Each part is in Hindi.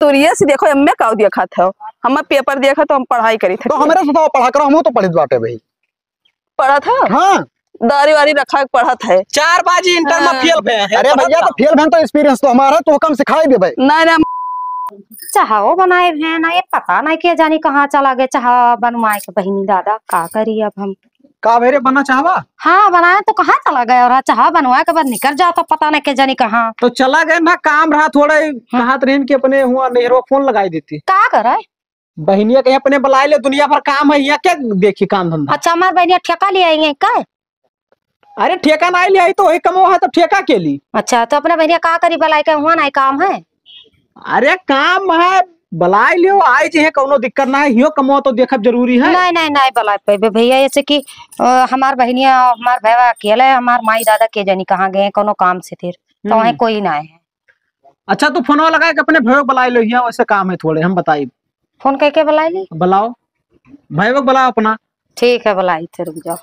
दूरिये से देखो हमें का देखा था, हम पेपर देखा तो हम पढ़ाई करी थे। तो हमारे बताओ पढ़ा करो, हम तो पढ़ित बाटे भाई। पढ़ा था हाँ दारी वारी रखा के पढ़ा था। 4 बाजी इंटर में फेल भए हैं। अरे भैया तो फेल भैन तो एक्सपीरियंस तो हमारा तो कम सिखाई दे भाई। नहीं चाहो बनाए हैं ना, ये पता नहीं के जानी कहाँ चला गया चाह बनवाए के बहिनी दादा का करी अब हम। का भेरे बनना चाहवा? हाँ बनाया तो कहाँ चला गया, और चाह बनवाए के बाद निकल जाता पता नहीं के जानी कहाँ। तो चला गए ना, काम रहा थोड़ा कहा ट्रेन के अपने हुआ नेहरू फोन लगाई देती। का करे बहनिया कहीं अपने बुलाए ले, दुनिया भर काम है यहाँ, क्या देखी काम धंधा। अच्छा हमारे बहनिया ठेका ले आएंगे क्या? अरे ठेका नहीं ले आई तो वही कमो है तो ठेका के ली। अच्छा तो अपने बहनिया का करी बुलाए के हुआ नहीं काम है? अरे काम है बुलाए लियो, आई जी है, कोनो दिक्कत ना है, हियो कमो तो देखब जरूरी है। नहीं नहीं नहीं बुला पे भैया, ऐसे कि हमार बहनिया हमार भैया अकेले, हमार माई दादा के जानी कहाँ गए कोनो काम से, फिर तो वहीं कोई ना है। अच्छा तो फोन लगा के अपने भयो बुलाए लो, यहाँ वैसे काम है थोड़े, हम बताई। फोन करके बुलाई ली, बुलाओ भयो बुलाओ अपना। ठीक है बुलाई थे, रुक जाओ।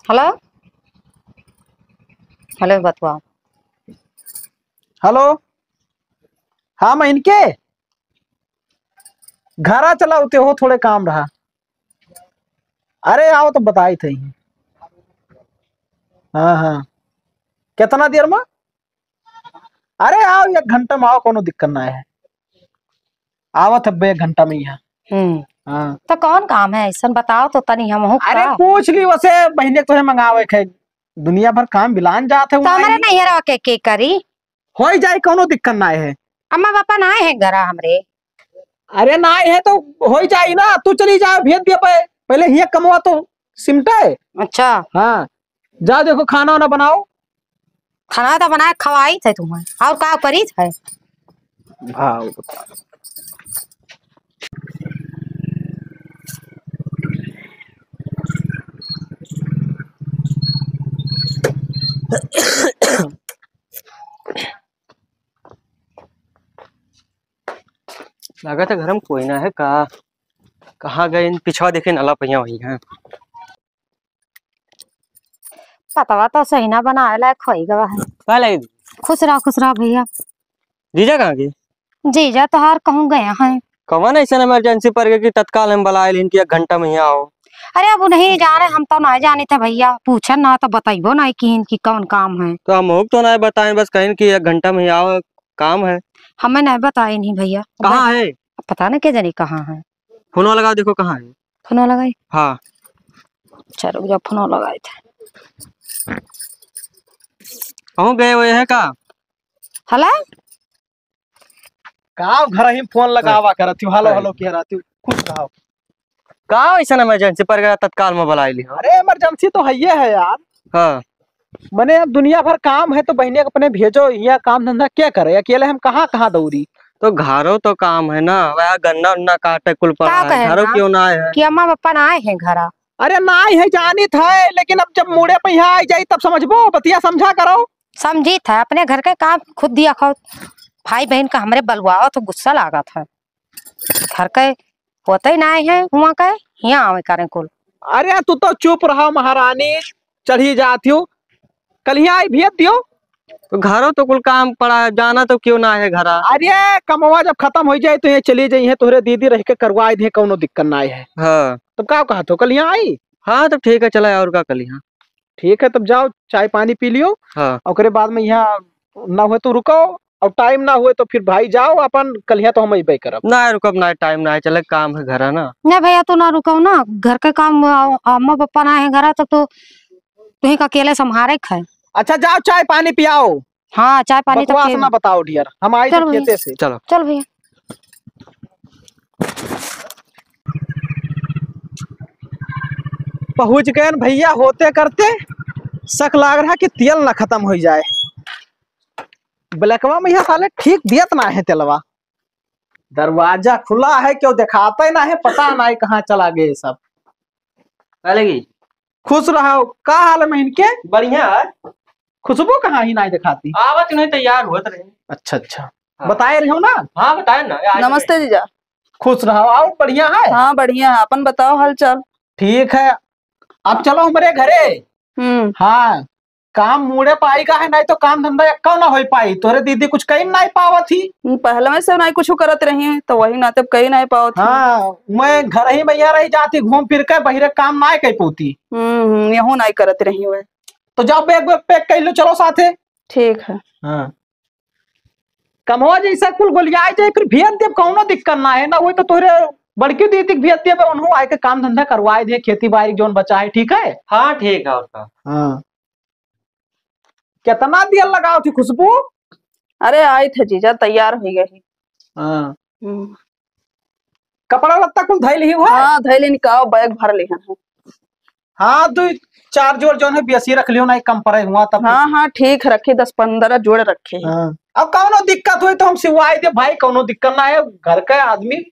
Hello hello बतवाओ। हेलो हाँ मैं इनके घरा चला उते हो, थोड़े काम रहा। अरे आओ तो बताई थे। हाँ हाँ कितना देर में? अरे आओ 1 घंटा में आओ, कोनो दिक्कत ना है। आवत है 1 घंटा में यहाँ। हाँ तो कौन काम है ऐसा बताओ तो तनी हम। अरे पूछ ली वैसे, बहने तो मंगावे है, दुनिया भर काम बिलान जाते हैं। तो हमारे नहीं रह के करी हो जाए, कोनो दिक्कत ना है। अम्मा पापा ना है घरा हमरे? अरे ना है तो हो जाए ना, तू चली जा, भेज दिया पहले ही कमवा तो सिमटा है। अच्छा हाँ जाओ देखो, खाना वाना बनाओ। खाना तो बनाए खवाई थे तुम्हें, और का करी थे? भाव लगा था घर में कोई ना है का, कहाँ गए? पिछवा देखे नाला पहिया वही है। पतवा तो सही ना बनाए लायक खोई गवा है। क्या लगी? खुश रहा भैया। जीजा कहाँ गए? जीजा तो हार कहूँ गया है। कौन ऐसा इमरजेंसी पर गए कि तत्काल हम बुलाए इनकी 1 घंटा में यहाँ आओ? अरे अब नहीं जा रहे, हम तो नहीं जाने थे भैया, पूछन ना तो बताइबो ना कि इनकी कौन काम है। तो हम तो नहीं बताए, बस कहीं कि 1 घंटा में आओ, काम है। हमें नहीं बताए नहीं भैया। कहाँ है? पता नहीं के जानी कहाँ है। फोन लगाओ देखो कहाँ है। फोन लगाई? हाँ चलो जब फोन लगाए थे। कहूँ गए हुए है का? हेलो का घर ही फोन लगावा करती हूँ, हेलो हेलो कह रहती हूँ। खुश रहो। का ऐसा इमरजेंसी पर गया तत्काल में बुलाए ली? अरे इमरजेंसी तो है ये है यार। हाँ मैंने अब दुनिया भर काम है तो बहने अपने भेजो, यहाँ काम धंधा क्या करे, अकेले हम कहाँ दौड़ी। तो घरों तो काम है ना, वह गन्ना उन्ना काटे कुल पड़ा क्या है, कहे घरों ना? क्यों ना है कि अम्मा पापा ना आए हैं घरा? अरे ना है जानी था, लेकिन अब जब मुड़े पे यहाँ आ जाये तब समझबो, बतिया समझा करो। समझी था, अपने घर के काम खुद दिया खाओ। भाई बहन का हमरे बलवाओ तो गुस्सा लगा था। घर के होते ही ना है हुआ का, यहाँ आवे करें कुल। अरे तू तो चुप रहो महारानी, चढ़ी जाती हो, कल यहाँ आई भेज दियो। तो घरों तो कुल काम पड़ा है, जाना तो क्यों ना है घरा? अरे कमवा जब खत्म हो जाए तो ये चली जाइए, तोहरे दीदी रह के करवा दे, कोनो दिक्कत ना है। हाँ तब क्या कहा तो कल यहाँ आई? हाँ तब ठीक है, चला और का कल यहाँ। ठीक है तब जाओ, चाय पानी पी लियो। हाँ और बाद में यहाँ ना हुए तो रुको, और टाइम ना हुए तो फिर भाई जाओ अपन, कल यहाँ तो हम ही करब ना, रुकब ना, टाइम ना है, चले काम है घर ना। नहीं भैया तू ना रुको ना, घर के काम अम्मा पापा ना है घरा, तब तो तुम्हें अकेले संभाले है। अच्छा जाओ चाय पानी पियाओ। हाँ चाय पानी तो बकवास ना बताओ डियर, हम आए थे खेते से। चलो चल भैया। पहुंच गए भैया, होते करते शक लाग रहा कि तेल ना खत्म हो जाए। ब्लैकवा में यह साले ठीक दियत ना है तेलवा। दरवाजा खुला है, क्यों दिखाता ही ना है, पता ना है कहाँ चला गए सब। लगी खुश रहो। का हाल में इनके? बढ़िया है। खुशबू कहाँ ही नहीं दिखाती। आवत नहीं तैयार होत रहे। अच्छा अच्छा हाँ। बताए रहे हो ना। हाँ बताए ना। नमस्ते जीजा। खुश रहो, आओ बढ़िया है। हाँ बढ़िया है, अपन बताओ हाल चाल। ठीक है, अब चलो हमारे घरे। हाँ, काम मुड़े पाई का है, नहीं तो काम धंधा एक्का ना हो पाई। तोरे दीदी कुछ कहीं नहीं पावा थी। पहले में से नहीं कुछ करत रही है तो वही ना तब कहीं नहीं पाओ थी। हाँ, मैं घर ही मैया रही जाती, घूम फिर के बहिरे काम ना कही पोती। यहू नहीं करत रही हुए। तो जाओ बैग वैग पैक कर लो, चलो साथे। ठीक है। हाँ, कमवा जैसा कुल गोलियाई जाए फिर भेज देव, कौनो दिक्कत ना है ना। वही तो तोरे बड़की दीदी के भेज देव, उन्होंने आए के काम धंधा करवाए दे, खेती बाड़ी जोन बचा है। ठीक है। हाँ ठीक है। और का हाँ, कितना दिया लगाओ थी खुशबू? अरे आई थे जीजा, तैयार हो गई। हाँ, कपड़ा लत्ता कुल धैल ही हुआ। हाँ धैले निकाओ, बैग भर ले हैं। हाँ, 2-4 जोड़ जो है बेसी रख लियो, ना कम पड़े हुआ तब। हाँ हाँ ठीक रखे, 10-15 जोड़ रखे। हाँ, अब कौनो दिक्कत हुई तो हम सिवाई दे भाई, कौनो दिक्कत ना है। घर का आदमी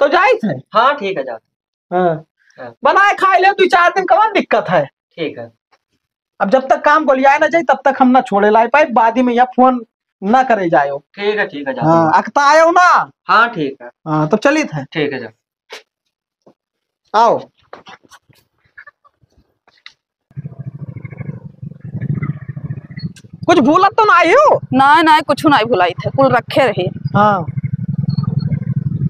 तो जाए थे। हाँ ठीक है, जाते। हाँ, बनाए खाए ले 2-4 दिन, कौन दिक्कत है। ठीक है। अब जब तक काम गोलियाए ना जाए तब तक हम ना छोड़े लाई पाए, बाद में या फोन ना करे जायो। ठीक है ठीक है, जाते। हाँ, अकता आयो ना। हाँ ठीक है। हाँ, तो चली थे। ठीक है, जा आओ। कुछ भूला तो ना हो? ना ना कुछ नहीं भुलाई थे, कुल रखे रही। हाँ,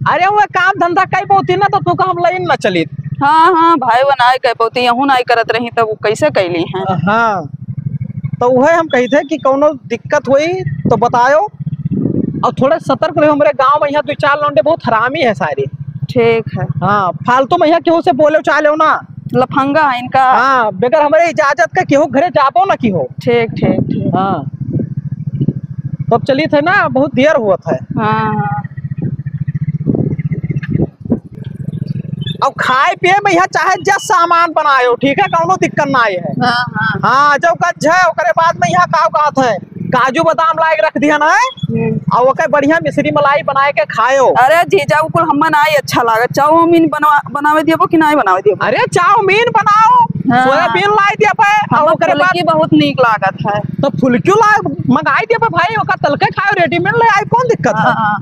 अरे वो काम धंधा कई पोती ना, तो तू का हम लाइन ना चली। हाँ हाँ भाई बनाए कह पोती, यहू नहीं करत रही तब वो कैसे कैली हैं। हाँ, तो वह हम कही थे कि कोनो दिक्कत हुई तो बतायो, और थोड़े सतर्क रहो। हमारे गांव में यहाँ 2-4 लौंडे बहुत हरामी है सारे। ठीक है। हाँ, फालतू में यहाँ केहू से बोले चाले ना। लफंगा है इनका। हाँ, बगैर हमारे इजाजत का केहू घरे जाबो ना की हो। ठीक ठीक ठीक। हाँ, तो अब चली थे ना, बहुत देर हुआ था। हाँ अब खाए पिए में यहाँ चाहे जस सामान बनायो, ठीक है, कौनो दिक्कत ना है। हाँ हाँ हाँ, जब कच है ओकरे बाद में यहाँ काव है काजू बादाम लाए रख दिया ना, और ओके बढ़िया मिश्री मलाई बनाए के खायो। अरे जीजा कुल हम नहीं अच्छा लागत। चाउमीन बनावे दियो कि नहीं बनावे दियो? अरे चाउमीन बनाओ, हाँ। सोयाबीन लाई दिया पे, और ओकरे बाद बहुत नीक लागत है। तो फुलक्यू ला मंगाई दिया पे भाई, ओका तलके खाओ, रेडीमेड ले आई, कौन दिक्कत है। हाँ।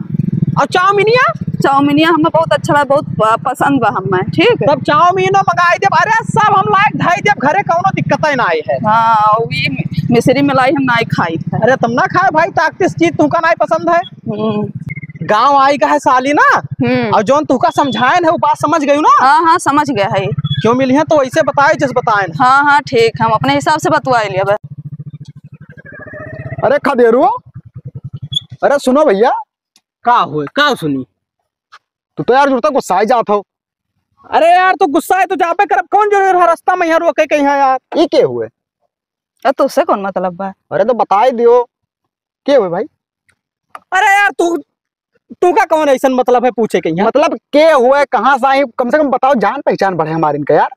और चाउमीनिया हमें बहुत अच्छा लगा, बहुत पसंद बा हमें। ठीक है, तब चाउमीन मंगाई दे। अरे सब हम लायक ढाई दे, घरे कौनो दिक्कत ही ना आई है। हाँ ये मिश्री मलाई हम नहीं खाई है। अरे तुम ना खाए भाई, ताकतीस चीज तुमका नहीं पसंद है। गांव आई का है साली ना, और जोन तुका समझाए है वो बात समझ गई ना। हाँ हाँ समझ गया है। क्यों मिली है तो ऐसे बताए जिस बताए। हाँ हाँ ठीक, हम अपने हिसाब से बतवा लिया। अरे खदेरू, अरे सुनो भैया। का हुए, का सुनी? तो यार जुड़ता गुस्सा ही जात हो। अरे यार तो गुस्सा है तो जापे करब, कौन जो रास्ता में यहाँ रोके कहीं है यार। ये के हुए? तो उससे कौन मतलब बा? अरे तो बताए दियो के हुए भाई। अरे यार तू का कौन ऐसा मतलब है पूछे कहीं? मतलब के हुए, कहाँ से आई, कम से कम बताओ, जान पहचान बढ़े हमारे इनका यार।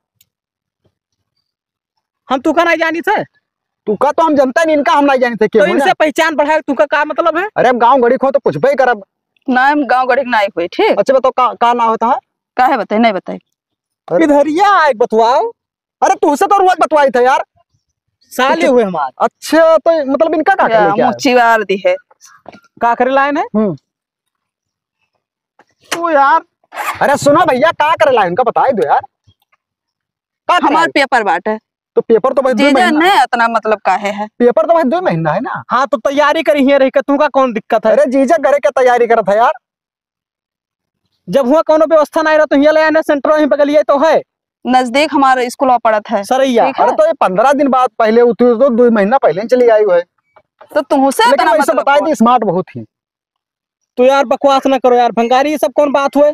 हम तू का नहीं जानी थे? तू का तो हम जनता नहीं, इनका हम नहीं जानी थे। तो इनसे पहचान बढ़ाए, तू का मतलब है? अरे अब गाँव गड़ी खो तो कुछ भी करब ना, हम गाँव गड़ी नहीं हुई। ठीक, अच्छा बताओ का ना होता है? का है बताए? नहीं बताए इधरिया आए बतवाओ। अरे तुझसे तो रोज बतवाई थे यार, साले हुए हमारे। अच्छा तो मतलब इनका का करे क्या? मुच्ची वार दी है का करे लाइन है तो यार। अरे सुनो भैया, का करे लाइन इनका बताए दो यार। का हमारे पेपर बाटे तो पेपर तो भाई 2 जीजा महीना, ने इतना मतलब काहे है? पेपर तो भाई 2 महीना है ना। हाँ, तो तैयारी करी है रही, तू का कौन दिक्कत है? अरे जीजा घरे के तैयारी करत है यार। जब हुआ कोनो व्यवस्था नहीं रहा तो यहाँ ले आने, सेंटर वहीं बगलिए तो है, नजदीक हमारे स्कूल पड़त है सरैया। ठीक है? अरे तो ये 15 दिन बाद पहले उतरी तो 2 महीना पहले ही चली आई हुई है। तो तुमसे लेकिन वैसे बताए दी स्मार्ट बहुत ही। तो यार बकवास ना करो यार, भंगारी ये सब कौन बात हुए?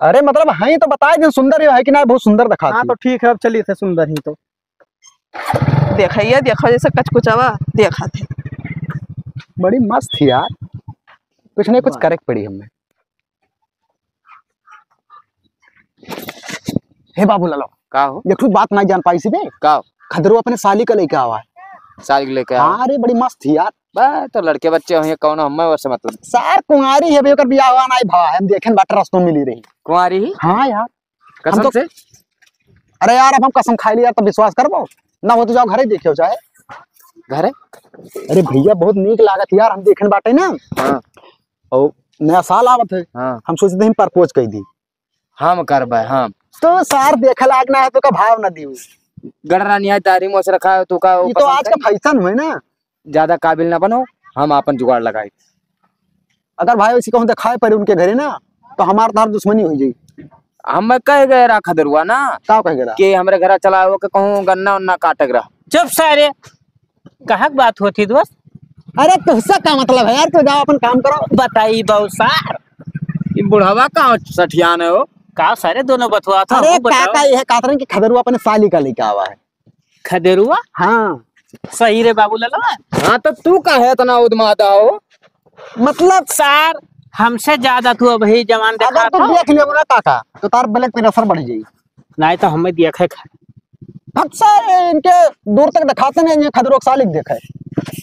अरे मतलब है तो बताए दिन सुंदर है कि ना, बहुत सुंदर दिखा। हाँ तो ठीक है, अब चलिए थे सुंदर ही तो देखा जैसे कचकुचावा देखा थे। बड़ी मस्त थी यार, कुछ नहीं कुछ करेक्ट पड़ी हमें। हे बाबू लालो का हो? एक बात नहीं जान पाई सी बे। का खदरू अपने साली का लेके आवा है। साल लेके आ? हाँ अरे बड़ी मस्त थी यार। बा तो लड़के बच्चे हो कौन हम वैसे मतलब सार कुंवारी है बे, ओकर बियाह हुआ नहीं भा, हम देखें बाटर रास्तों मिली रही। कुंवारी ही? हाँ यार कसम तो, से? अरे यार अब हम कसम खाई ली यार, तो विश्वास करबो ना हो तो जाओ घरे देखियो चाहे घरे। अरे भैया बहुत नीक लागत यार, हम देखे बाटे ना। हाँ। और नया साल आवत है। हाँ। हम सोचते हैं प्रपोज कर दी। हम करबे, हम तो सार देखे लाग ना है तो का भाव ना दियो। गड़रा नहीं है तारी मोस रखा है तू का ये तो आज का फैशन हुए ना। ज्यादा काबिल ना बनो, हम अपन जुगाड़ लगाए। अगर भाई उसी को हम दिखाए पर उनके घरे ना तो हमार तार दुश्मनी हो जाई। हम कह गए रखा दरुआ ना का कह गेला कि हमरे घर चला वो के कहूं गन्ना उन्ना काटक रहा। चुप सारे, कहाँ की बात होती दोस्त? अरे तुझसे का मतलब है यार, तो जाओ अपन काम करो। बताई बहु सार, ये बुढ़ावा कहाँ सठियान है हो? का सारे दोनों बतवा था। अरे काका ये है कातरन की खदरुआ अपने साली का लेके आवा है। खदेरुआ? हाँ सही रे बाबू लला। हाँ तो तू का है इतना उदमादा हो? मतलब सार हमसे ज्यादा तू अभी जवान देखा अगर तू देख लियो ना काका तो तार ब्लड पे असर बढ़ जाई। नहीं तो हमें देखे अक्सर इनके दूर तक दिखाते नहीं, ये खदरों साली देखे।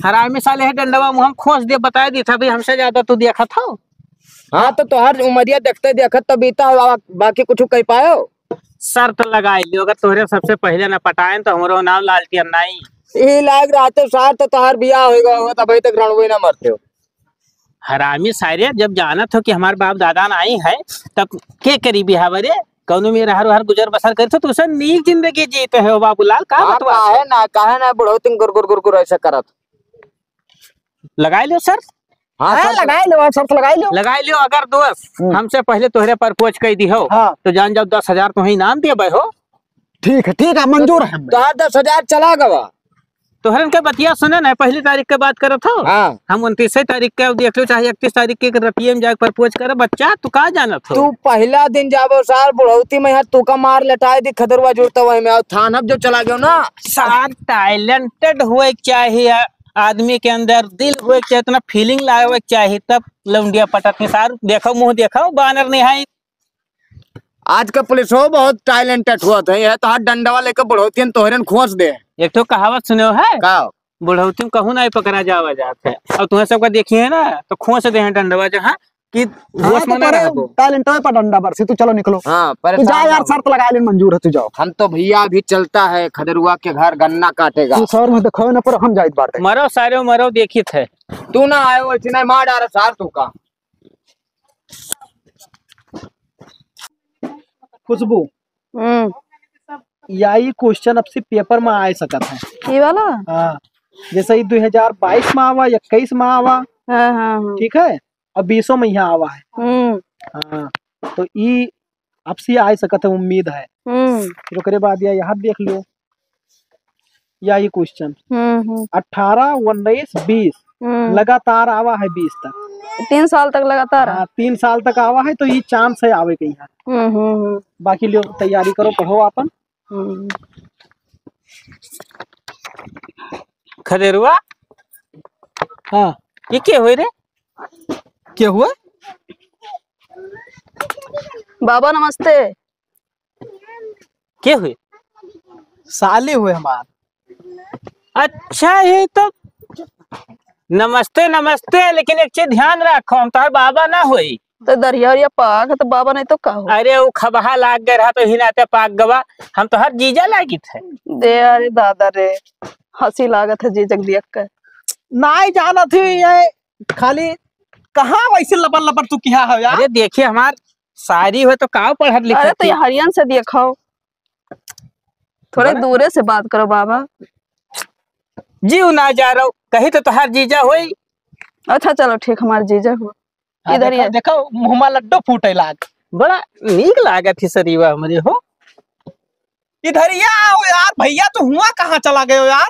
हराय में साले है डंडवा मुँह हम खोस दे बता दी था भाई हमसे ज्यादा तू देखा था। हाँ तो हर उमरिया देखते देखत तो बीता बाकी कुछ कह पायो। शर्त लगाई लियो, अगर तोहरे सबसे पहले न पटाए तो हमारो नाम लालटियन नहीं। ये लाग रहा तो सार तो तोहार बियाह होगा हो तब तक रणवे ना मरते हो। हरामी सारे जब जानत हो कि हमारे बाप दादा ना आई है तब के करी बिहाव रे कौनो में हर हर गुजर बसर करते तो उसे नीक जिंदगी जीते हो बाबूलाल। का बतवा है ना काहे ना बुढ़ौती गुर गुर गुर गुर ऐसा करत। लगाई लो सर। हाँ हाँ लगाई लो, शर्त लगाई लो। लगाई लियो, अगर दोस्त हमसे पहले तोहरे प्रपोज कर दी हो हाँ। तो जान जब 10,000 तुम्हें इनाम दिए भाई हो। ठीक है मंजूर है। तो 10,000 चला गवा। तोहरन के बतिया सुने ना, पहली तारीख के बात करत हो। हाँ हम 29 तारीख के देख लो चाहे 31 तारीख के रतिये में जाके प्रपोज करे बच्चा तू का जानत हो। तू पहला दिन जाबो सार बुढ़ौती में तू का मार लटाए दी खदरवा जुड़ता वही में थाना जो चला गयो ना। सार टैलेंटेड हुए चाहिए आदमी के अंदर, दिल हुए चाहिए, इतना फीलिंग लाए चाहिए तब लौंडिया पटक में। सार देखो मुंह देखो बानर नहीं। आज का पुलिस हो बहुत टैलेंटेड हुआ था ये तो हाथ डंडा लेकर बुढ़ौती तोहरन खोस दे। एक तो कहावत सुने है का बुढ़ौती में कहूँ नहीं पकड़ा जावा जाते है, और तुम्हें सबका देखिए ना तो खोस दे हैं डंडवा जहाँ कि होश में ना रहो। टैलेंट है पर डंडा बरसी तू चलो निकलो। हाँ तू जा यार, शर्त लगा ले, मंजूर है, तू जाओ। हम तो भैया अभी चलता है खदरुआ के घर गन्ना काटेगा। तू शहर में देखो ना पर हम जाइत बाटे। मरो सारे मरो देखी थे। तू ना आयो इतना मार डारा सार तू का। खुशबू यही क्वेश्चन अब से पेपर में आ सकता है। ये वाला हाँ, जैसे ही 2022 में आवा 21 में आवा। हाँ। ठीक है, अब 20 में यहाँ आवा है। हाँ तो ये अब से आ सकता है, उम्मीद है। फिर उसके बाद यहाँ देख लियो यही क्वेश्चन 18, 19, 20 लगातार आवा है 20 तक। 3 साल तक लगातार। हाँ 3 साल तक आवा है तो ये चांस है आवे के यहाँ। बाकी लोग तैयारी करो, पढ़ो अपन। खदेरुआ हाँ ये क्या हुए रे? क्या हुआ? बाबा नमस्ते। क्या हुए? साले हुए हमारे। अच्छा ये तो नमस्ते नमस्ते, लेकिन एक चीज ध्यान रखो हम तार बाबा ना हुई तो दरिया पाक है तो बाबा नहीं तो का हो। अरे वो खबहा लाग गए रहा तो हिनाते पाक गवा, हम तो हर जीजा लागी थे। दे अरे दादा रे, हंसी लागत है जी जग देख कर। नहीं जाना थी ये खाली कहाँ वैसे लबर लबर तू क्या हो यार। अरे देखिए हमार सारी हो तो का पढ़त लिखत। अरे तो ये हरियन से दिखाओ, थोड़े दूरे से बात करो बाबा। जीव ना जा रहा हूँ कहीं तो हर जीजा हुई। अच्छा चलो ठीक, हमारे जीजा हुआ। इधर ही देखो मुँह में लड्डू फूटे लाग, बड़ा नीक लागत थी सरीवा हमारे हो। इधर ही आओ यार, भैया तो हुआ कहाँ चला गए हो यार?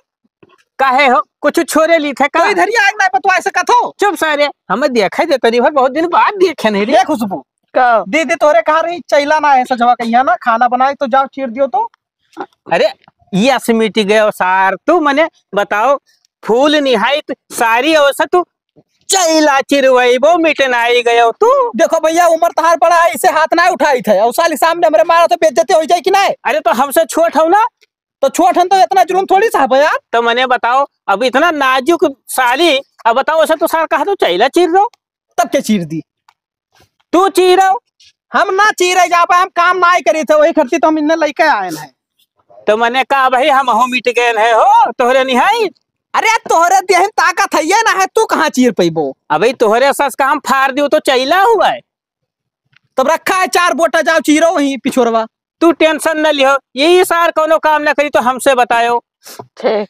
काहे हो कुछ छोरे ली थे का? तो इधर ही आग ना पतवा ऐसे कथो। चुप सारे, हमें देखा दे तरी भर बहुत दिन बाद देखे नहीं रे। खुशबू का दीदी तोरे कहा रही चैला ना ऐसा जवा कहिया ना खाना बनाए तो जाओ चीर दियो तो। अरे ये मिट गए सार, तू मने बताओ फूल निहायत सारी अवसर तू चैला चिरवई वो मिटन आई गयो तू। देखो भैया उम्र तहार बड़ा है, इसे हाथ ना उठाई थे और साली सामने हमरे मारा तो बेइज्जती हो जाए कि नहीं? अरे तो हमसे छोट हो ना, तो छोट हन तो इतना जुर्म थोड़ी सा है यार। तो मने बताओ अब इतना नाजुक साली, अब बताओ ऐसा तो सार कहा तो चैला चीर दो, तब क्या चीर दी? तू चीरो, हम ना चीरे जा पाए, हम काम ना करे थे वही करती तो हम इन्हें लेके आए हैं। तो मैंने कहा भाई हम हो मिट गए है हो तोहरे निहाई। अरे तोहरे देह ताकत है ना है, तू कहाँ चीर पैबो? अबे तोहरे सस का हम फाड़ दियो तो चैला हुआ है। तब रखा है 4 बोटा, जाओ चीरो वहीं पिछोरवा। तू टेंशन न लियो, यही सार कोनो काम न करी तो हमसे बतायो। ठीक।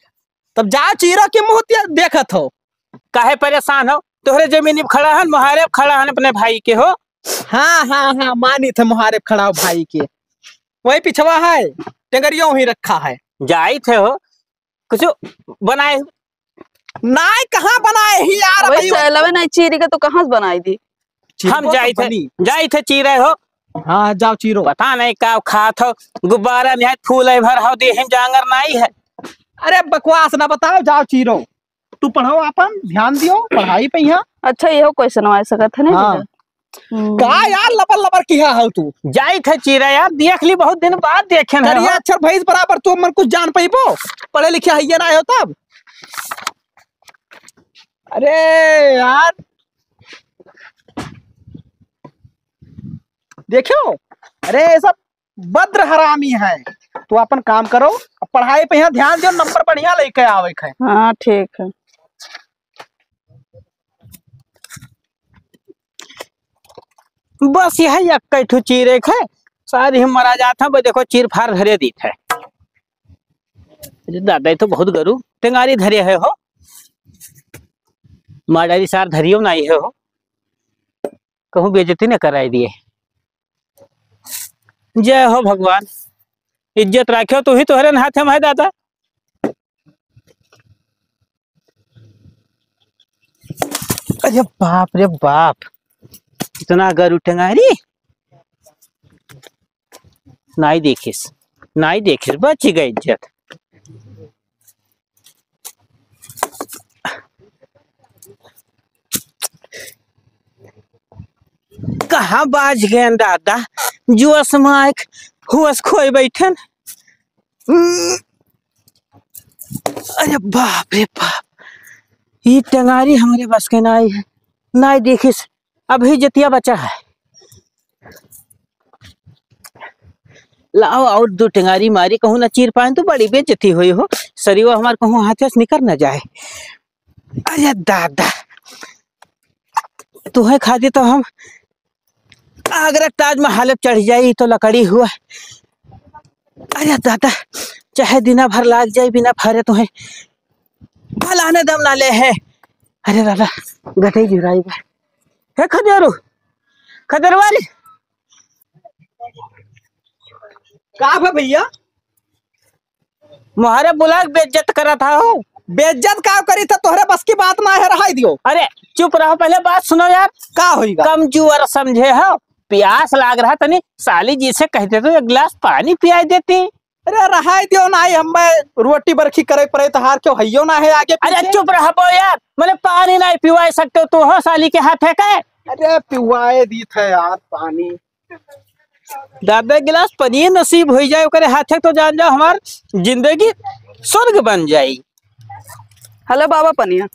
तब जा चीरा के मुहतिया देखत हो, काहे परेशान हो? तोहरे जमीन पे खड़ा है, मुहारे खड़ा है अपने भाई के हो। हाँ हाँ हाँ, मानी थे मुहारे खड़ा हो भाई के, वही पिछवा है, टेंगरिया ही रखा है। जाई थे हो कुछ बनाए? नाई कहाँ बनाए ही यार, वही चलवे नहीं चीरी के तो कहाँ से बनाई दी? हम जाई थे चीरे हो। हाँ जाओ चीरो। पता नहीं का खात हो, गुब्बारा निहाय फूल है भर हो, देह जांगर नहीं है। अरे बकवास ना बताओ, जाओ चीरो। तू पढ़ो, अपन ध्यान दियो पढ़ाई पे यहाँ। अच्छा ये हो क्वेश्चन आ सकत है हाँ। नहीं? का यार लबर लबर किया हो तू? जाई थे चीरा यार, देख ली बहुत दिन बाद देखे न करिया अक्षर भैंस बराबर तू मन कुछ जान पाइबो, पढ़े लिखे है ना हो तब। अरे यार देखो, अरे ये सब बद्र हरामी है। तू अपन काम करो, पढ़ाई पे यहाँ ध्यान दियो, नंबर बढ़िया लेके आवे है। हाँ ठीक है। बस यह एक चीरे है, सारी हम मरा जाता। देखो चीर फार धरे दी थे। दादा तो बहुत गरु टेंगारी धरे है हो, माडारी सार धरियो नहीं है हो, कहूँ बेइज्जती न कराई दिए। जय हो भगवान, इज्जत राखियो तू ही, तोहरे हाथ में है दादा। अरे बाप रे बाप, इतना गरु टेंगारी नहीं देखिस, नहीं देखिस, बच गई इज्जत। कहाँ बाज गए दादा, जुअस माइक हुअस खोए बैठन। अरे बाप रे बाप, ये टेंगारी हमारे बस के नाई है, नाई देखिस अभी जतिया बचा है। लाओ और दो टेंगारी मारी, कहूँ ना चीर पाए तो बड़ी बेइज्जती हुई हो, शरीर हमारे कहूँ हाथ से निकल न जाए। अरे दादा तुम्हें खाती तो हम आगरा ताजमहल चढ़ जाई तो लकड़ी हुआ। अरे दादा चाहे दिना भर लाग जाए, बिना फरे तुम्हें भलाने दम ना ले है। अरे दादा गठे जुराई है खदेरू, खदरवाली का है भैया? मुहारे बुला बेइज्जत करा था हो। बेइज्जत का करी था, तोहरे बस की बात ना है, रहा दियो। अरे चुप रहो, पहले बात सुनो यार। का होगा? कमजोर समझे हो, प्यास लाग रहा तनी, साली जी से कहते तो एक गिलास पानी पिया देती। अरे रहा दियो ना, हमें रोटी बरखी करे पड़े तो हार क्यों हइयो ना है आगे पीछे। अरे चुप रहो यार, मैंने पानी नहीं पिवा सकते तो हो, साली के हाथ है का? अरे पिवाए दी थे यार पानी। दादा गिलास पनीर नसीब हो जाए ओकरे हाथे तो जान जाओ हमार जिंदगी स्वर्ग बन जाई। हेलो बाबा पनिया।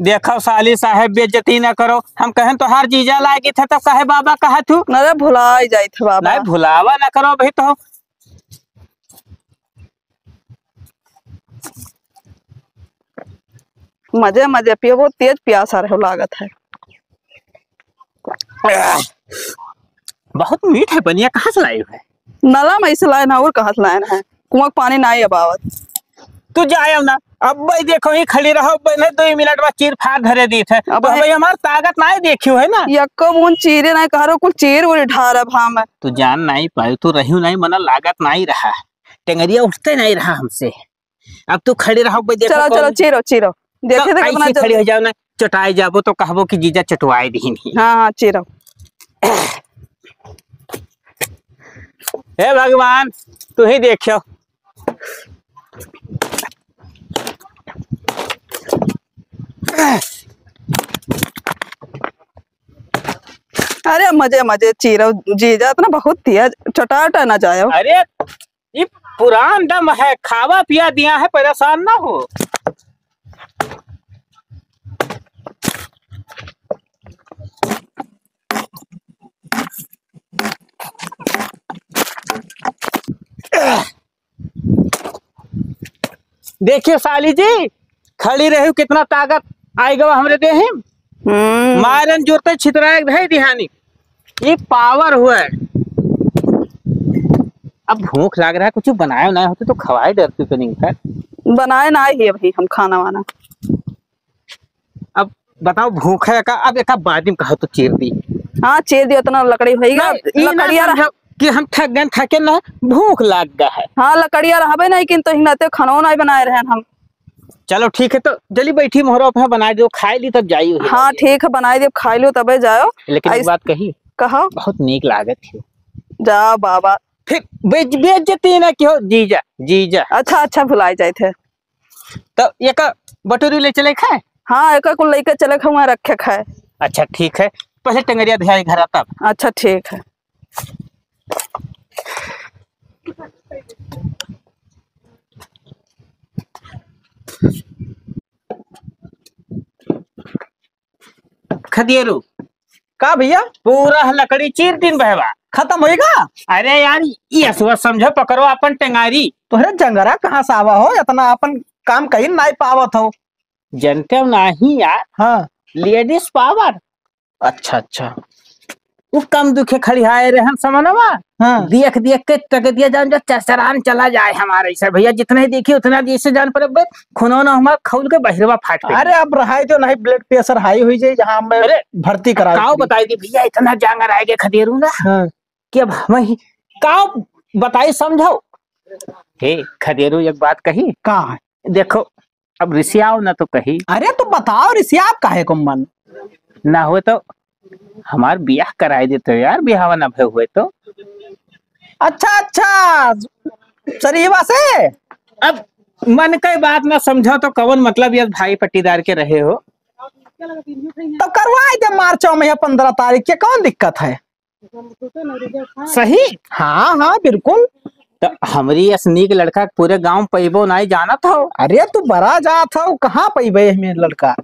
देखो साली साहेब बेइज्जती न करो, हम कहें तो हर जीजा लागी थे तब कहे बाबा कहा तू न भुला जाई थे बाबा। नहीं भुलावा न करो भाई। तो मजे मजे पियो, बहुत तेज प्यास आ रहा लागत है। बहुत मीठ है बनिया, कहाँ से लाई है? नला में से लाए ना, और कहाँ से लाए है? कुआं पानी ना है अबावत। तू जाए ना, अब भाई देखो ही खड़ी रहो, 2 मिनट बाद चीर फाड़ धरे दी थे। अब भाई हमार ताकत नहीं देखियो है ना, यक्को मुन चीरे नहीं कह रहा, कुल चीर उड़ ढार भाम है। तू जान नहीं पाई, तू रही नहीं मना लागत नहीं रहा, टेंगरिया उठते नहीं रहा हमसे। अब तू खड़ी रहो भाई, देखो चलो चलो चीरो चीरो, देखे थे कितना खड़ी हो जाओ ना, चटाई जाबो तो कहबो कि जीजा चटवाए दी नहीं। हाँ हाँ चीरो। हे भगवान तू ही देखियो। अरे मजे मजे चीरो जीजा, इतना बहुत तेज चटाटा ना जाए। अरे ये पुरान दम है, खावा पिया दिया है, परेशान ना हो। देखिए साली जी खड़ी रही, कितना ताकत आएगा हमरे देह। मारन जोरते छितराए भाई दिहानी, ये पावर हुआ है। भूख लग रहा है, कुछ बनाए ना होते तो खवाए डरते तो नहीं था। बनाए ना ही अभी हम खाना वाना। अब बताओ भूख है का, अब एक बाद में कहा तो चीर दी। हाँ चीर दियो इतना लकड़ी होइगा। लकड़िया रह कि हम थक गए, थके ना भूख लग गया है। हाँ लकड़िया रहबे नहीं किन तो हिंगते खाना नहीं बनाए रहे हम। चलो ठीक है, तो जल्दी बैठी मोहरा पे बना दो, खाए ली तब जाइयो। हाँ ठीक है बनाए दियो, खाई लो तबे जाओ। लेकिन एक बात कही, कहो। बहुत नीक लागत थी। जा बाबा फिर बेच जती ना क्यों जीजा जीजा। अच्छा भुलाए जाए थे। तो एक बटोरी ले चले खाए। हाँ एक को लेकर चले खाऊंगा रखे खाए। अच्छा ठीक है, पहले टंगरिया ध्यान घर आता। अच्छा ठीक है। खदियरू का भैया पूरा लकड़ी चीर दिन बहवा खत्म होएगा? अरे यार ये समझो, पकड़ो अपन टेंगारी। तोहरे जंगरा कहाँ से आवा हो, इतना अपन काम कहीं नहीं पावत हो। जनते नहीं यार। हाँ लेडीज पावर। अच्छा वो कम दुखे खड़ी हाय रे हम समनवा। हाँ देख के तक दिया जान जो चसरान चला जाए हमारे से भैया, जितने देखिए उतना जैसे जान पर खुनौना हमारा खौल के बहिरवा फाट गई। अरे अब रहा तो नहीं, ब्लड प्रेशर हाई हुई जाए जहाँ मैं भर्ती करा। काओ बताई दी भैया, इतना जांगर आएगा खदेरू ना। हाँ। कि अब हम काओ बताई समझो। हे खदेरू एक बात कही। कहा देखो अब ऋषियाओ ना तो कही। अरे तो बताओ ऋषि आप काहे को मन ना हो तो हमार ब्याह कराए देते यार, ब्याह ना भय हुए तो। अच्छा शरीवा से। अब मन के बात ना समझो तो कौन मतलब ये भाई पट्टीदार के रहे हो तो करवाए दे मार्च में 15 तारीख के, कौन दिक्कत है? सही। हाँ बिल्कुल। तो हमारी असनीक लड़का पूरे गांव पैबो नहीं जाना था। अरे तू बड़ा जात हो, कहाँ पैबे हमें लड़का?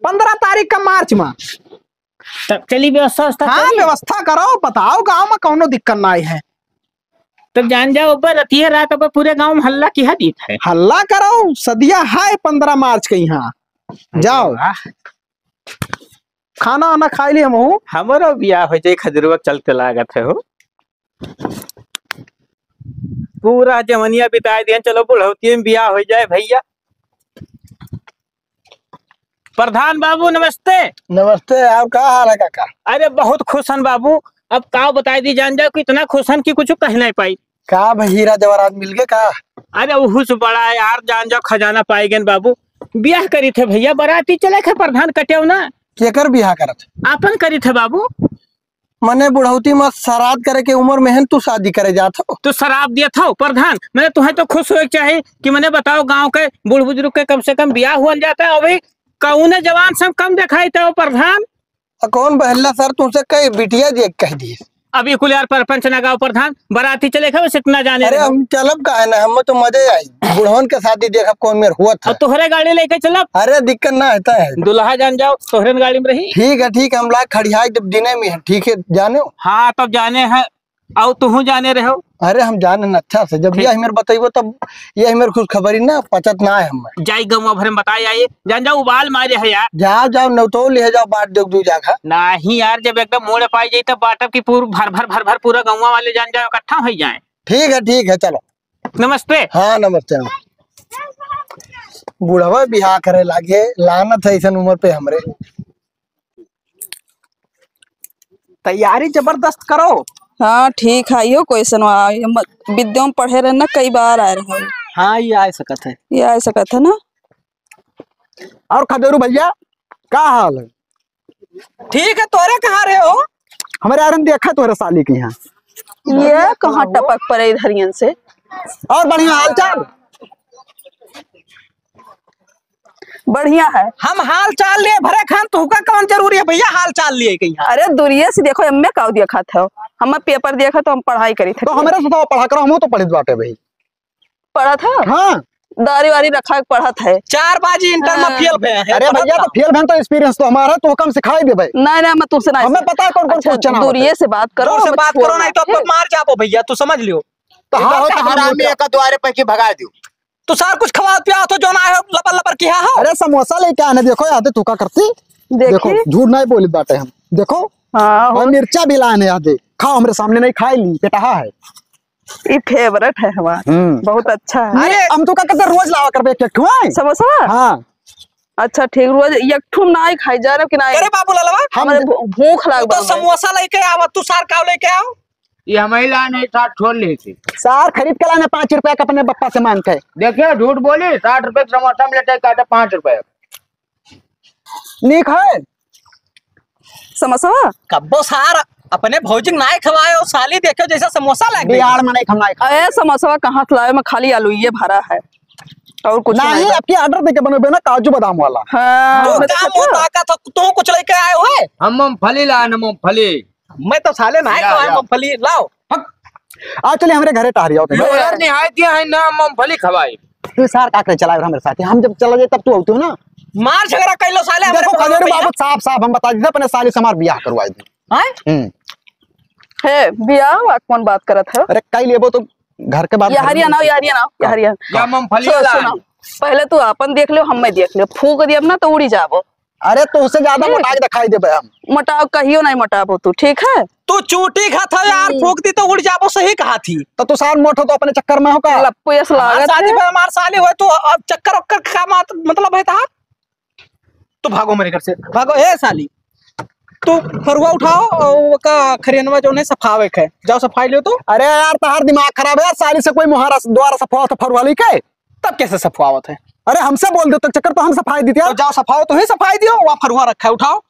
15 तारीख का मार्च में। तब चली व्यवस्था। हाँ व्यवस्था करो, बताओ गांव में कौनो दिक्कत नहीं है। तब जान जाओ ऊपर रतिया रात अब पूरे गांव में हल्ला की हदीत है। हल्ला करो, सदिया है 15 मार्च के यहाँ। जाओ खाना वाना खा ली हम। हमारो ब्याह हो जाए खजरुआ चलते लागत है हो। पूरा जमनिया बिताए दिया, चलो बुढ़ौती में ब्याह हो जाए भैया। प्रधान बाबू नमस्ते। नमस्ते, आप क्या हाल है काका? अरे बहुत खुश हन बाबू। अब का बताई दी जान जाओ कि इतना खुश हन कि कुछ कह नहीं पाई। का हीरा जवाहरात मिल गए का? अरे उहुस बड़ा यार, जान जाओ खजाना पाई गए बाबू। ब्याह करी थे भैया, बराती चले थे, प्रधान कटे ना। केकर बिहा करत? आपन करी थे बाबू। मने बुढ़ौती में श्राद्ध करे के उम्र में है तू शादी करे जात हो। तो शराब दिया था प्रधान, मैंने तुम्हें तो खुश हो चाहे कि मैंने बताओ गांव के बूढ़ बुजुर्ग के कम से कम ब्याह हुआ जाता है। अभी कौन जवान सब कम दिखाई था प्रधान। कौन बहला सर तुमसे कई बिटिया जी कह दिए। अभी कुल यार परपंच ना गाँव प्रधान, बराती चले खे बस इतना जाने। अरे हम चलब का है ना, हम तो मजे आई। बुढ़वन के शादी देखब कौन मेर हुआ था। तोहरे गाड़ी लेके चलब। अरे दिक्कत ना होता है, दुल्हा जान जाओ तोहरे गाड़ी में रही। ठीक है हम लाख खड़िया जब दिने में है, ठीक है जाने हो। हाँ तब जाने हैं, और तुहू जाने रहो। अरे हम जाने न अच्छा से, जब यह मेरे बताइबो तब यह मेरे खुश खबरी ना पचत ना है। हम जाई गाँव भर में बताए आइए, जान जाओ उबाल मारे है यार। जाओ न तो ले जाओ, बाट दो दू जागा नहीं यार, जब एकदम मोड़ पाई जाये तब बाटब की भर भर पूरा गाँव वाले जान जाओ इकट्ठा हो जाए। ठीक है चलो नमस्ते। हाँ नमस्ते। बुढ़वा बिहार करे लागे, लानत है ऐसा उम्र पे हमरे। तैयारी जबरदस्त करो। हाँ ठीक है यो क्वेश्चन विद्या में पढ़े रहे ना, कई बार आए रहे। हाँ ये आ सकत है, ये आ सकत है ना। और खदेरू भैया का हाल है? ठीक है। तोरे कहाँ रहे हो? हमारे आरन देखा तोरे साली के यहाँ। ये कहाँ टपक पड़े इधरियन से। और बढ़िया हाल चाल? बढ़िया है। हम हाल चाल लिए भरे खान, तुहका कौन जरूरी है भैया हाल चाल लिए कहीं? अरे दूरिये से देखो, एम का देखा था, हम पेपर देखा तो हम पढ़ाई करी थे। तो हमारे से पढ़ा करो, हम तो पढ़ित बाटे भाई। पढ़ा था। हाँ दारी वारी रखा पढ़ा था। 4 बाजी इंटर में फेल भे हैं। अरे भैया तो फेल भैन तो एक्सपीरियंस तो हमारा, तो कम सिखाई दे भाई। नहीं मैं तुमसे नहीं, हमें पता है कौन कौन क्वेश्चन। दूरिये से बात करो, से बात करो, नहीं तो अब मार जाओ भैया, तू समझ लियो। तो हरामी एक द्वारे पे की भगा दियो। तू सार कुछ खवा पिया तो जो ना है लपर लपर किया हो। अरे समोसा लेके आने, देखो याद तू का करती। देखो झूठ नहीं बोली बाटे हम, देखो। हाँ और मिर्चा भी लाने याद, खाओ हमरे सामने नहीं खाई ली, बेटा है। ये फेवरेट है हमारा, बहुत अच्छा है। अरे हम तो का कहते रोज लावा करबे एक ठो समोसा। हाँ अच्छा ठीक, रोज एक ठुम ना ही खाई जा रहे कि ना अरे बाबू ललवा हमारे भूख लाग तो समोसा लेके आवा, तू सार काव लेके आओ। ये हमारी लान है 60 छोड़ ली थी। सार खरीद के लाने 5 रुपया का अपने बप्पा से मांग के। देखिए झूठ बोली, 60 रुपए समोसा में लेते काटे 5 रुपए। नीक है समोसा। कब्बो सार अपने भौजी नाय खवाए और साली देखो जैसा समोसा लग गई। बिहार में नहीं खमनाई खा। अरे समोसा कहाँ खिलाए, में खाली आलू ये भरा है और कुछ नहीं, आपकी ऑर्डर देके बनोगे ना काजू बादाम वाला। हाँ तो मैं तो काम खाती हूँ। होता का तो तू कुछ लेके आए हो है? हम मूंगफली लाए ना, मूंगफली। मैं तो साले नाय या, खवाए या। मूंगफली लाओ। आज चलिए हमारे घरे टहरी आओ लो यार निहायत है ना, मूंगफली खवाई। तू सार का करे चला हमारे साथ, हम जब चला जाए तब तू आती हो ना। मार झगड़ा कर लो साले हमारे देखो बगल खजूर में बाबू साफ साफ हम बता दीजिए अपने साली से हमार ब्याह करवाए दी। हैं? है बिया कौन बात करत है? अरे कई लेबो तो घर के बाद ये हरियाणा ये हरियाणा ये हरियाणा। या मूंगफली सुनो, लाए। सुनो, पहले तू अपन देख लियो, हम देख लियो, फूक दियब ना तो उड़ी जाबो। अरे तो उससे ज्यादा मोटा के दिखाई देबे हम। मोटाव कहियो नहीं मोटाबो तू, ठीक है? तू चूटी खाता यार, फूक दी तो उड़ जाबो, सही कहा थी। तो तू सार मोटो तो अपने चक्कर में होगा। लप्पू यस हमार लागत शादी है। में हमार साले हुए तो अब चक्कर वक्कर का मतलब है था। तू भागो मेरे घर से, भागो। ए साली तू फरुआ उठाओ और का खरियनवा जो ने सफावे है, जाओ सफाई लियो। तो अरे यार तहार दिमाग खराब है यार, साली से कोई मुहारा द्वारा सफा तो फरवाली के। तब कैसे सफावत है? अरे हमसे बोल दो तो चक्कर तो हम सफाई देते तो यार। जाओ सफाओ, तो ही सफाई दियो, वहाँ फरुआ रखा है, उठाओ।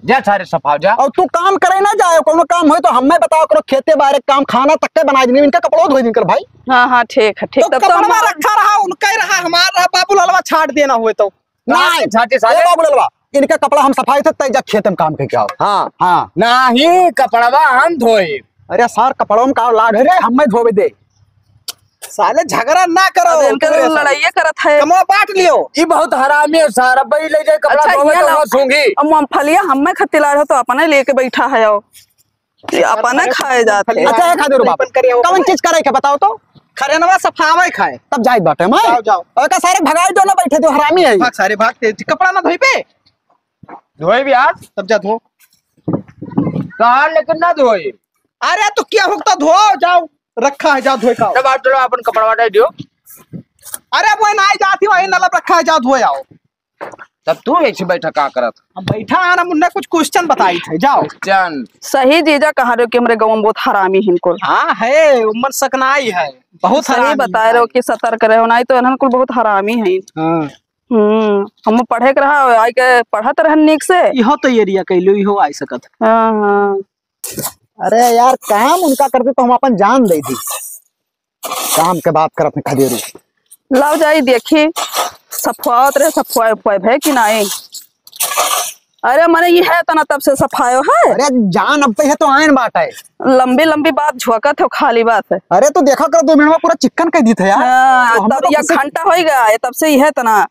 जा सारे सफा जा। और तू काम करे ना जाए, कोनो काम हो तो हमें बताओ करो, खेते बाहर काम खाना तक के बना दी, इनका कपड़ों धोई निकल भाई। हाँ हाँ ठीक है, ठीक। तो तब तो कपड़ा हम रखा रहा, उनका ही रहा, हमारा बाबू लालवा छाट देना हुए तो। नहीं झाटी अरे साले। बाबू ललवा, इनका कपड़ा हम सफाई थे तय खेत में काम के क्या हो। हाँ हाँ नहीं कपड़वा हम धोए। अरे सार कपड़ों में का लाग है रे, हमें धोबे दे। साले झगड़ा ना करो, अब इनके तो लड़ाई करत है। कमवा बांट लियो। ये बहुत हरामी है, सारा बई ले जाए कपड़ा अच्छा धोवे ये तो लो, मैं सूंघी। अब मूंगफलिया हमें खतिला रहे तो अपने लेके बैठा है हो, ये अपने खाए जाते। अच्छा है खा दे रो बाप, कौन चीज करे के बताओ तो, खरियनवा सफावे खाए। तब जाए बाटे मैं। जाओ, जाओ। और का सारे भगाई दो ना, बैठे तो हरामी है। भाग सारे भागते, कपड़ा ना धोई पे, धोए भी आज तब जा धो। कहा लेकिन ना धोए। अरे तो क्या होता, धो जाओ, रखा है, जाओ धोए का। तब आप चलो अपन कपड़ा दे दियो। अरे वो ना जाती वही नलब रखा है, जाओ धोए आओ। तब तू ऐसे बैठा का करत? अब बैठा है ना, मुन्ने कुछ क्वेश्चन बताई थे, जाओ। चन सही जीजा कहा रहे हो कि हमारे गाँव में बहुत हरामी इनको। हाँ है, उम्र सकनाई है, बहुत सही हरामी बता है। रहे हो कि सतर्क रहे हो, नहीं तो इन्हन कुल बहुत हरामी है। हाँ। हम पढ़े के रहा आई के पढ़त रहन निक से। इहो तो एरिया कैलो, इहो आई सकत। हाँ हाँ अरे यार काम उनका करते तो हम अपन जान दे दी, काम के बात करत में खदेरू। लाओ जाई देखी सफावत रहे, सफाए है कि नहीं। अरे मैंने ये है तना तब से सफायो है। अरे जान अब पे है तो आयन बात है। लंबी लंबी बात झुकत है, खाली बात है। अरे तो देखा कर 2 मिनट में पूरा चिकन कह दी थे यार। हाँ, तो हम तब तो एक घंटा हो गया है, तब से ही है तना।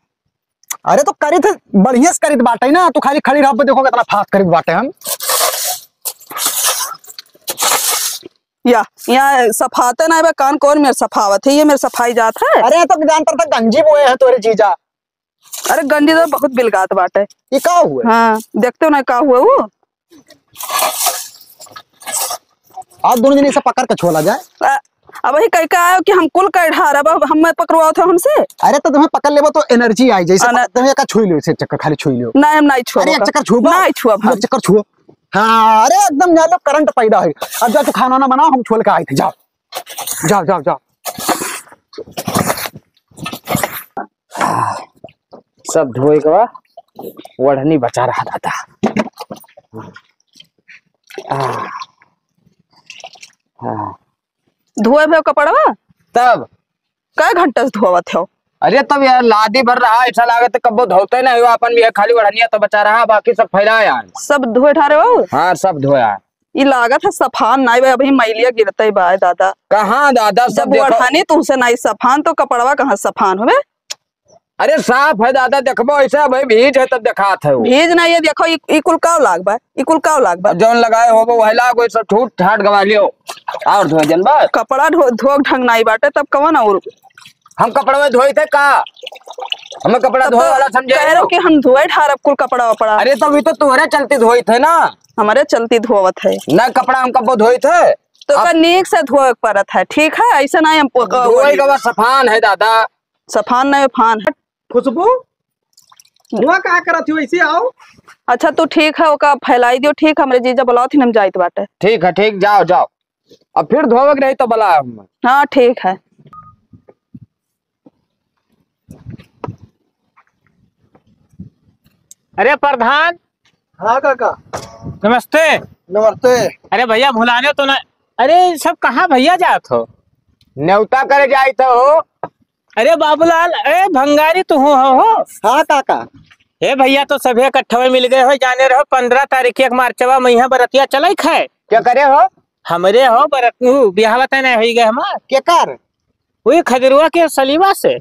अरे तो करी थे बढ़िया से करी बाटे ना, तू खाली खड़ी रह देखो कितना फास्ट करी बाटे हम। या यहाँ सफाते ना बे, कान कौन मेरे सफावत है, ये मेरे सफाई जात है। अरे तो जानता था गंजी बोए है तोरे जीजा। अरे गंजी तो बहुत बिलगात बात है। ये का हुए? हाँ देखते हो ना का हुआ वो। आज दोनों जने से पकड़ के छोला जाए। अब वही कह के आयो कि हम कुल कर ढार, अब हम पकड़वाओ थे हमसे। अरे तो तुम्हें पकड़ लेबो तो एनर्जी आई जैसे तुम्हें का छुई लो, इसे चक्कर खाली छुई लो। नहीं हम नहीं छुआ, अरे एक चक्कर छुआ, नहीं छुआ भाई। एक चक्कर छुओ। हाँ अरे एकदम जानो करंट पैदा है। अब जा तू खाना ना बनाओ, हम छोल के आए थे। जाओ जाओ जाओ जाओ। सब धोए के बाद वढ़नी बचा रहा दादा। धोए भे कपड़वा तब कई घंटे से धोवत हो? अरे तब यार लादी भर रहा, ऐसा लागत है कब्बो धोते नहीं हुआ, अपन भी है खाली वढ़निया तो बचा रहा, बाकी सब फैला यार। सब धोए ठारे हो? हाँ सब धोया। ये लागत है सफान नहीं भाई, अभी मैलिया गिरते ही बाय दादा। कहाँ दादा सब जब देखो। बढ़ानी तुमसे नहीं सफान तो कपड़वा कहाँ सफान हुए? अरे साफ है दादा, देखबो ऐसा भाई भीज है तब दिखात है वो। भेज नहीं है, देखो ई कुल काव लाग बा, ई कुल काव लाग बा। जौन लगाए हो वो वहला कोई सब ठूट ठाट गवा लियो और धोए जन बस। कपड़ा धोक ढंग नहीं बाटे तब कवन और हम कपड़ा में धोए थे का, हमें कपड़ा धोए वाला समझे? कह रहे हो कि हम धोए ठारब कुल कपड़ा वपड़ा। अरे तो भी तो तुम्हारे चलते धोए थे ना, हमारे चलती धोवत है। न कपड़ा हम कब धोए थे। तो का नीक से धोए पड़त है, ठीक है? ऐसा नहीं हम धोए का सफान है दादा। सफान नहीं फान। खुशबू हुआ का करत हो ऐसे आओ। अच्छा तो ठीक है, ओका फैलाई दियो। ठीक है, हमरे जीजा बुलाओ थी हम जाइत बाटे। ठीक है, ठीक, जाओ जाओ। अब फिर धोवे के रही तो बुला हम। हाँ ठीक है। अरे प्रधान। हाँ काका। नमस्ते। नमस्ते। अरे भैया भुलाने तो ना। अरे सब कहाँ भैया जात हो? न्योता करे जाई तो हो। अरे बाबूलाल, अरे भंगारी तू हो। हाँ काका। हे भैया तो सभी इकट्ठे मिल गए हो। जाने रहो 15 तारीख के एक मार्चवा महिया बरतिया चले खाए। क्या करे हो? हमरे हो बरत ब्याह बता नहीं हो गए हमार के कर वही खजरुआ के सलीवा से।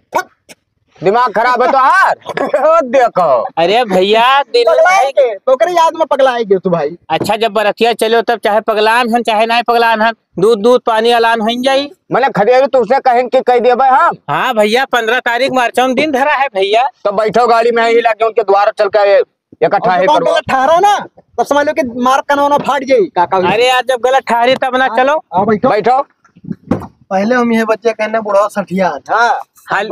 दिमाग खराब है तो हार। देखो। अरे भैया दिल पगलाएंगे तो करे याद में पगलाएंगे तू भाई। अच्छा जब बरतिया चलो तब चाहे पगलान हन चाहे नहीं पगलान हन, दूध दूध पानी अलान हो जाई। मैंने खदेरू तुझसे कहें कि कह दिया भाई हम। हाँ भैया 15 तारीख मार्च में दिन धरा है भैया। तो बैठो गाड़ी में ही लाके उनके द्वार चल के इकट्ठा है करो। ठहरा ना तब समझ लो कि मार कनौना फाट जाई काका। अरे यार जब गलत ठहरी तब ना चलो। आओ बैठो। बैठो। पहले हम ये बच्चे कहने बुढ़ा सठिया। हाँ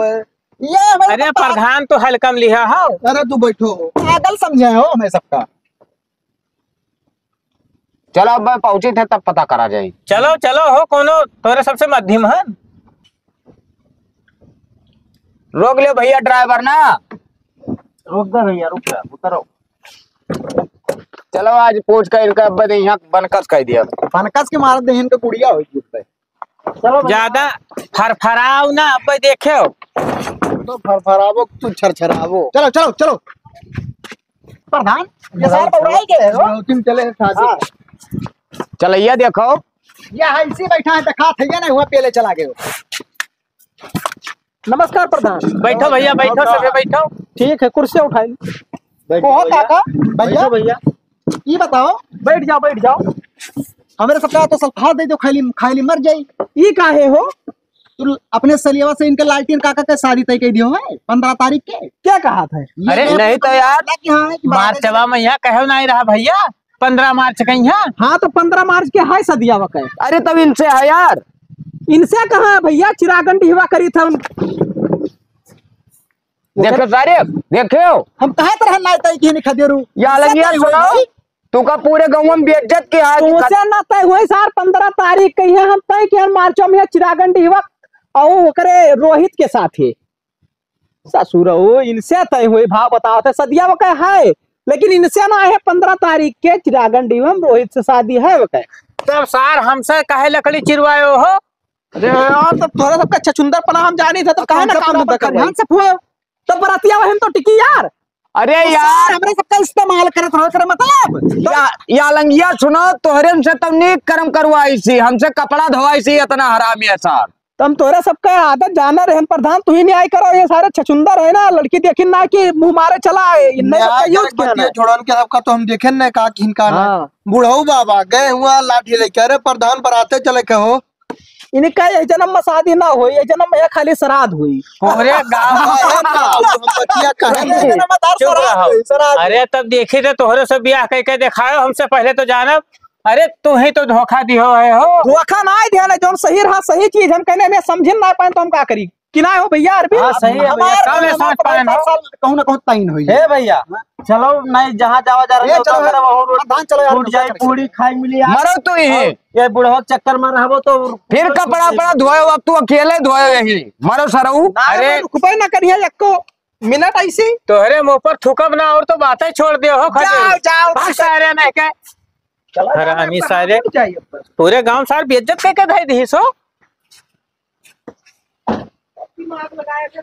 ये अरे प्रधान तो हल्कम लिहा हो। अरे तू बैठो, पागल समझे हो हमें सबका। चलो अब पहुंचे थे तब पता करा जाए। चलो चलो हो कोनो तोरे सबसे मध्यम है। रोक ले भैया ड्राइवर ना। रुक जा भैया, रुक जा, उतरो। चलो आज पूछ कर इनका अब यहाँ बनकस कह दिया। फनकस के मार दे इनका गुड़िया हो गई। चलो ज्यादा फरफराओ ना अब देखे तो फरफरावो तू छरछरावो। चलो चलो चलो प्रधान ये साल पौराई गए हो तुम चले शादी। चलैया देखो। ये ऐसे बैठा है देखा थे ना हुआ पहले चला गए हो। नमस्कार प्रधान। बैठो भैया बैठो सभी बैठो। ठीक है कुर्सी उठाई। बहुत काका भैया भैया ये बताओ। बैठ जाओ बैठ जाओ। हमारे सबका तो सल्फा दे दो खाली मर जाई। ये काहे हो? तू अपने सलिया से इनके लालटेन काका के शादी तय कर दियो है 15 तारीख के। क्या कहा था? अरे नहीं तो यार मार्चवा में यहाँ कहो नहीं रहा भैया 15 मार्च का यहाँ। हाँ तो 15 मार्च के है सदिया वक़्त। अरे तब इनसे है यार। इनसे कहा है भैया? चिरागन ढीवा करी था। देखो सारे देखो हम कहा तरह ना तय की नहीं खदेरू या लगिया सुनो। तू का पूरे गांव में बेइज्जत के हाथ तुमसे ना तय हुई सार 15 तारीख के है हम तय के मार्च में चिरागन ढीवा और ओकरे रोहित के साथ है ससुर हो। इनसे तय हुए भाव बताओ थे सदिया वो कह है लेकिन इनसे ना है 15 तारीख के चिरागन ढीवा में रोहित से शादी है वो कह। तब सार हमसे काहे लकड़ी चिरवायो हो? अरे यार तब थोड़ा सबका छछुंदर पना हम जानी थे तो कहे ना काम धंधा कर ध्यान से फुए तब बरातिया वहन तो टिकी यार। अरे यार हमरे सबका इस्तेमाल करत हो करे मतलब या लंगिया सुनो तोहरे से तब नीक कर्म करवाई सी हमसे कपड़ा धोवाई सी इतना हरामी है सार। तुम तोरा सबका आदत जाना रहन प्रधान तू ही न्याय करो। ये सारे छछुंदर है ना लड़की देखी ना कि मुंह मारे चला इनने सबका यूज किया ना छोड़न के सबका तो हम देखे न का किनका ना बुढ़ऊ बाबा गए हुआ लाठी लेके। अरे प्रधान बराते चले के हो इनका ये जन्म में शादी ना हुई ये जन्म में खाली श्राद्ध हुई। अरे अरे तब देखी थे तोहरे से ब्याह कह के दिखायो हमसे पहले तो जानब। अरे तू ही तो धोखा दियो है हो। धोखा ना है ध्यान है जो सही रहा सही चीज हम कहने में समझ ना पाए तो हम क्या करी कि ना हो भैया। अरबी सही है भैया कब में समझ पाए हो? कहूं ना कहूं ताइन होई हे भैया चलो नहीं जहाँ जावा जा रहे चलो यार टूट जाए पूरी खाई मिली मरो तू ही ये बुढ़वा चक्कर में रहबो तो फिर कपड़ा पड़ा धोए अब तू अकेले धोए यही मरो सरऊ। अरे रुकबे ना करिए एको मिनट ऐसे तोहरे मुंह पर थूकब ना और तो बातें छोड़ दियो हो। जाओ जाओ सारे नहीं के हरामी सारे पूरे गांव सार बेइज्जत के धई दी सो। दिमाग लगाए थे